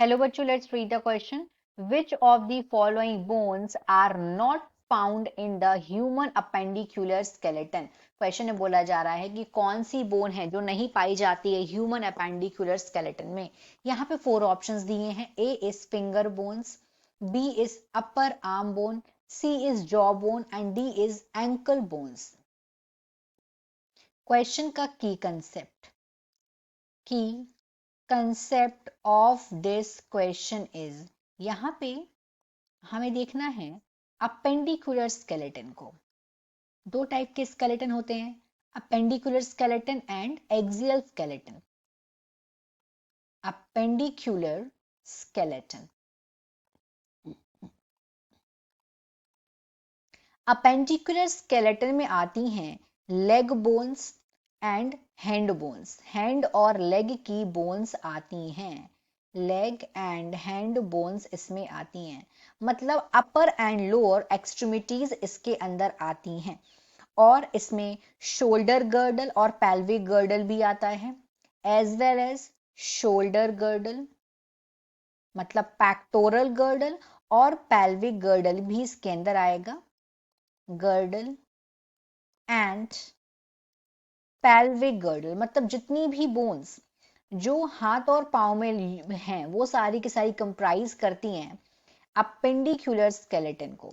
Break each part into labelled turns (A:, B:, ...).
A: Hello बच्चों, let's read the question. Which of the following bones are not found in the human appendicular skeleton? Question में बोला जा रहा है कि कौन सी बोन है जो नहीं पाई जाती है ह्यूमन अपेंडिकुलर स्केलेटन में। यहाँ पे 4 ऑप्शंस दिए हैं। A is finger bones, B is upper arm bone, C is jaw bone and D is ankle bones. Question का की concept of this question is, यहां पे हमें देखना है अपेंडिकुलर स्केलेटन को। दो टाइप के स्केलेटन होते हैं, appendicular skeleton and axial skeleton. Appendicular skeleton, appendicular skeleton में आती हैं leg bones and hand bones. Hand और लेग की बोन्स आती हैं, लेग एंड हैंड बोन्स इसमें आती हैं, मतलब अपर एंड लोअर एक्सट्रीमिटीज इसके अंदर आती हैं। और इसमें शोल्डर गर्डल और पेल्विक गर्डल भी आता है, as well as shoulder girdle मतलब पैक्टोरल गर्डल और पेल्विक गर्डल भी इसके अंदर आएगा। गर्डल एंड पेल्विक गर्डल मतलब जितनी भी बोन्स जो हाथ और पांव में हैं वो सारी की सारी कंप्राइज करती हैं अपेंडिकुलर स्केलेटन को।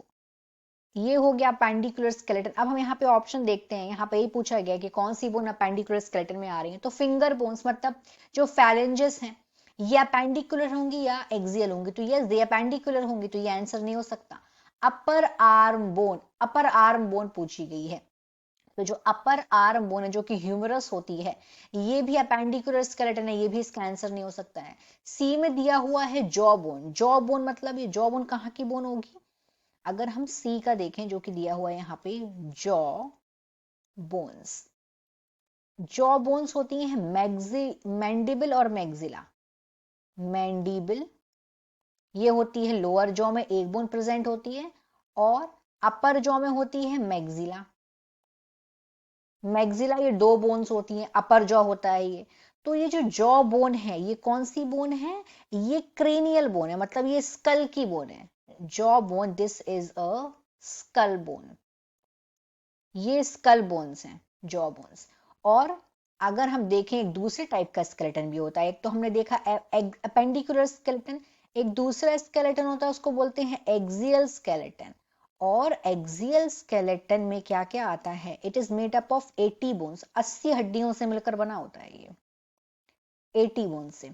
A: ये हो गया अपेंडिकुलर स्केलेटन। अब हम यहाँ पे ऑप्शन देखते हैं, यहाँ पे ही पूछा गया कि कौन सी बोन अपेंडिकुलर स्केलेटन में आ रही है। तो फिंगर बोन्स मतलब जो फैलेंजेस हैं ये अपेंडिकुलर होंगी या एक्सियल होंगी, तो यस ये अपेंडिकुलर होंगी, तो ये आंसर नहीं हो सकता। अपर आर्म बोन पूछी गई है, तो जो अपर आर्म बोन है जो कि ह्यूमरस होती है ये भी अपेंडिकुलर स्केलेटन है, ये भी इसका आंसर नहीं हो सकता है। सी में दिया हुआ है जॉ बोन। जॉ बोन मतलब ये जॉ बोन कहाँ की बोन होगी? अगर हम सी का देखें जो कि दिया हुआ है यहाँ पे जॉ बोन्स, जॉ बोन्स होती हैं मैंडिबल और मैग्जिला। मैंडिबल ये होती है लोअर जॉ में, एक बोन प्रेजेंट होती है, और अपर जॉ में होती है मैग्जिला। मैग्जिला ये 2 बोन्स होती हैं, अपर जॉ होता है ये। तो ये जो जॉ बोन है ये कौन सी बोन है? ये क्रेनियल बोन है, मतलब ये स्कल की बोन है। Jaw bone, this is a skull bone. ये स्कल बोन्स हैं, जॉ बोन्स। और अगर हम देखें एक दूसरे टाइप का स्केलेटन भी होता है। एक तो हमने देखा अपेंडिकुलर स्केलेटन, एक दूसरा स्केलेटन होता है उसको बोलते हैं एक्सियल स्केलेटन। और एक्सियल स्केलेटन में क्या क्या आता है? It is made up of 80 bones, 80 हड्डियों से मिलकर बना होता है ये, 80 बोन से।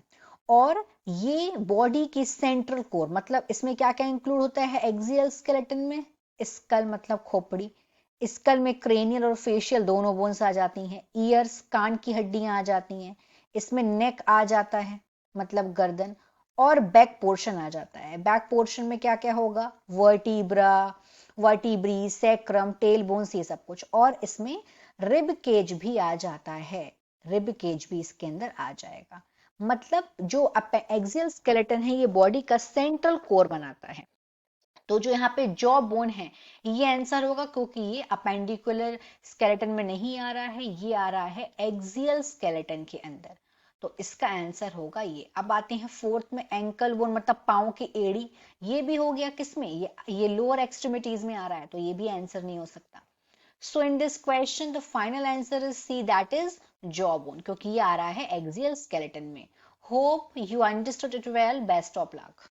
A: और ये बॉडी की सेंट्रल कोर, मतलब इसमें क्या क्या इंक्लूड होता है एक्सियल स्केलेटन में? स्कल मतलब खोपड़ी, स्कल में क्रेनियल और फेशियल दोनों बोन्स आ जाती हैं। ईयर्स कान की हड्डियां आ जाती हैं, इसमें नेक आ जाता है मतलब गर्दन, और बैक पोर्शन आ जाता है। बैक पोर्शन में क्या क्या होगा? Vertebra, vertebrae, sacrum, tail bones, ये सब कुछ। और इसमें रिब केज भी आ जाता है, रिब केज भी इसके अंदर आ जाएगा। मतलब जो एक्सियल स्केलेटन है ये बॉडी का सेंट्रल कोर बनाता है। तो जो यहाँ पे जॉ बोन है ये आंसर होगा, क्योंकि ये अपेंडिकुलर स्केलेटन में नहीं आ रहा है, ये आ रहा है एक्सियल स्केलेटन के अंदर। तो इसका आंसर होगा ये। अब आते हैं फोर्थ में, एंकल बोन मतलब पांव की एड़ी। ये भी हो गया किसमें? ये लोअर एक्सट्रीमिटीज में आ रहा है, तो ये भी आंसर नहीं हो सकता। So in this question, the final answer is C, that is jawbone, क्योंकि ये आ रहा है एक्सियल स्केलेटन में। Hope you understood it well. Best of luck.